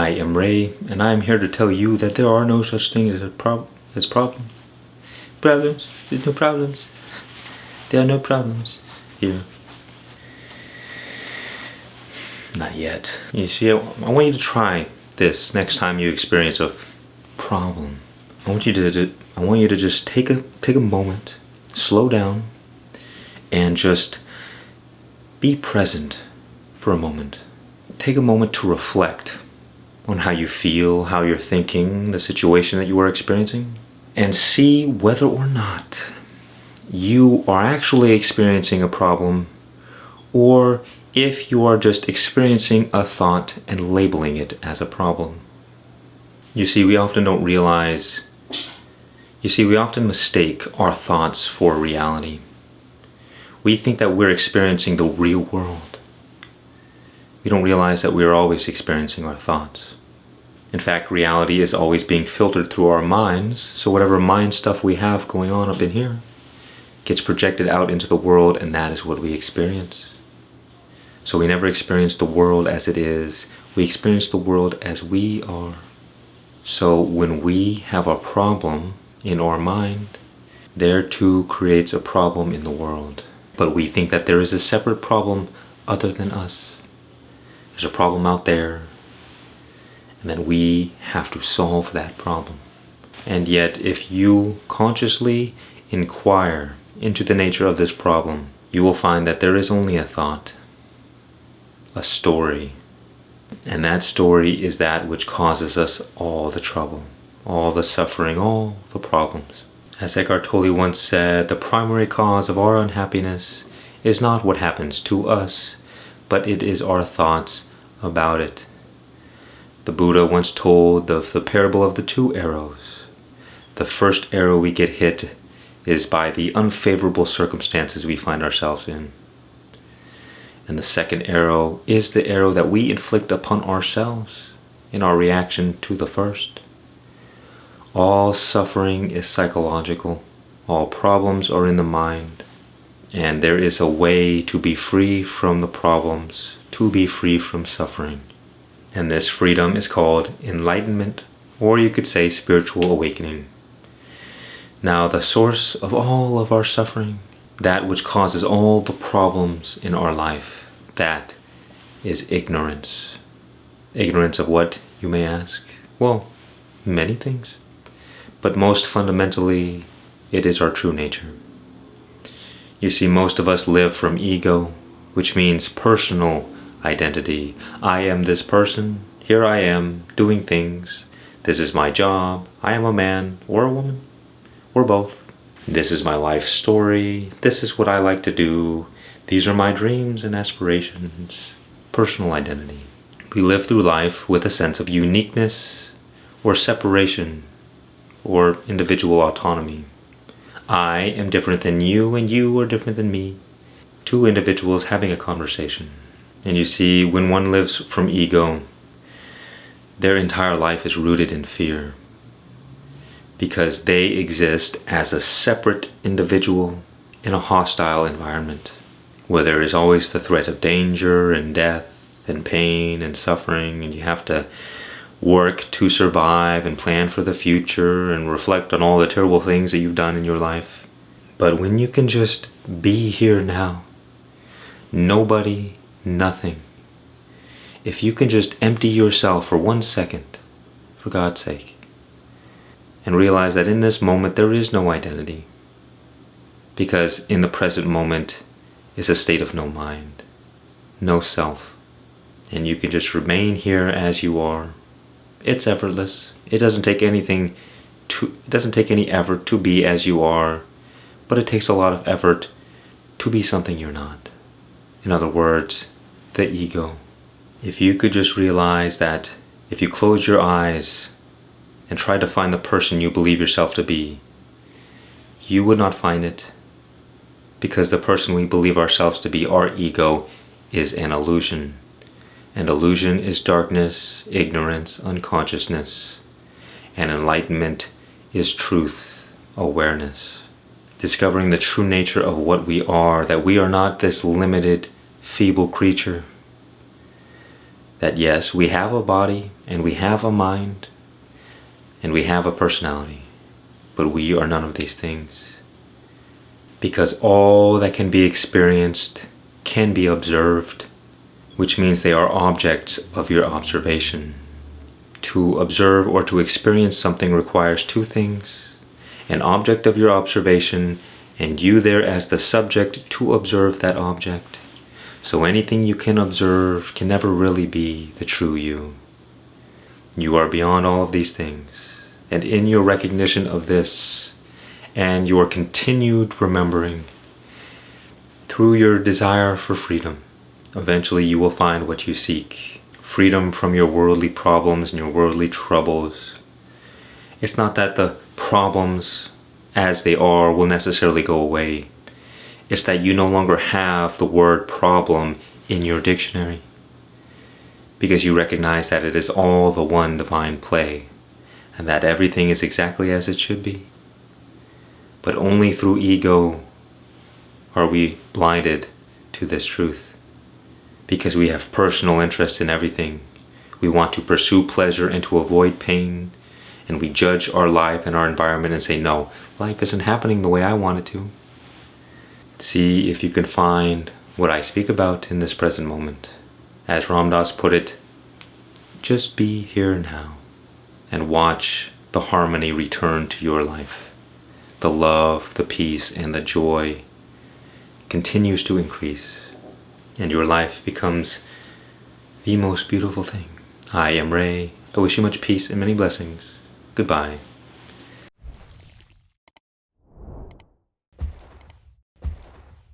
I am Ray, and I am here to tell you that there are no such things as problems. Problems? There's no problems. There are no problems here. Not yet. You see, I want you to try this next time you experience a problem. I want you to just take a moment, slow down, and just be present for a moment. Take a moment to reflect on how you feel, how you're thinking, the situation that you are experiencing, and see whether or not you are actually experiencing a problem, or if you are just experiencing a thought and labeling it as a problem. You see, we often mistake our thoughts for reality. We think that we're experiencing the real world. We don't realize that we are always experiencing our thoughts. In fact, reality is always being filtered through our minds, so whatever mind stuff we have going on up in here gets projected out into the world, and that is what we experience. So we never experience the world as it is, we experience the world as we are. So when we have a problem in our mind, there too creates a problem in the world. But we think that there is a separate problem other than us. There's a problem out there, and then we have to solve that problem. And yet, if you consciously inquire into the nature of this problem, you will find that there is only a thought, a story, and that story is that which causes us all the trouble, all the suffering, all the problems. As Eckhart Tolle once said, the primary cause of our unhappiness is not what happens to us, but it is our thoughts about it. The Buddha once told of the parable of the two arrows. The first arrow we get hit is by the unfavorable circumstances we find ourselves in. And the second arrow is the arrow that we inflict upon ourselves in our reaction to the first. All suffering is psychological. All problems are in the mind. And there is a way to be free from the problems, to be free from suffering. And this freedom is called enlightenment, or you could say spiritual awakening. Now, the source of all of our suffering, that which causes all the problems in our life, that is ignorance. Ignorance of what, you may ask? Well, many things. But most fundamentally, it is our true nature. You see, most of us live from ego, which means personal identity. I am this person, here I am, doing things. This is my job, I am a man or a woman, or both. This is my life story, this is what I like to do, these are my dreams and aspirations. Personal identity. We live through life with a sense of uniqueness or separation or individual autonomy. I am different than you, and you are different than me. Two individuals having a conversation. And you see, when one lives from ego, their entire life is rooted in fear, because they exist as a separate individual in a hostile environment, where there is always the threat of danger and death and pain and suffering, and you have to work to survive and plan for the future and reflect on all the terrible things that you've done in your life. But when you can just be here now, nobody, nothing, if you can just empty yourself for 1 second, for God's sake, and realize that in this moment there is no identity, because in the present moment is a state of no mind, no self, and you can just remain here as you are. It's effortless. It doesn't take any effort to be as you are, but it takes a lot of effort to be something you're not. In other words, the ego. If you could just realize that if you close your eyes and try to find the person you believe yourself to be, you would not find it, because the person we believe ourselves to be, our ego, is an illusion. And illusion is darkness, ignorance, unconsciousness. And enlightenment is truth, awareness. Discovering the true nature of what we are, that we are not this limited, feeble creature, That yes, we have a body and we have a mind and we have a personality, but we are none of these things. Because all that can be experienced can be observed, which means they are objects of your observation. To observe or to experience something requires two things: an object of your observation and you there as the subject to observe that object. So anything you can observe can never really be the true you. You are beyond all of these things, and in your recognition of this and your continued remembering, through your desire for freedom, eventually you will find what you seek. Freedom from your worldly problems and your worldly troubles. It's not that the problems as they are will necessarily go away. It's that you no longer have the word problem in your dictionary, because you recognize that it is all the one divine play, and that everything is exactly as it should be. But only through ego are we blinded to this truth, because we have personal interest in everything. We want to pursue pleasure and to avoid pain, and we judge our life and our environment and say, no, life isn't happening the way I want it to. See if you can find what I speak about in this present moment. As Ram Dass put it, just be here and now, and watch the harmony return to your life. The love, the peace, and the joy continues to increase, and your life becomes the most beautiful thing. I am Ray. I wish you much peace and many blessings. Goodbye.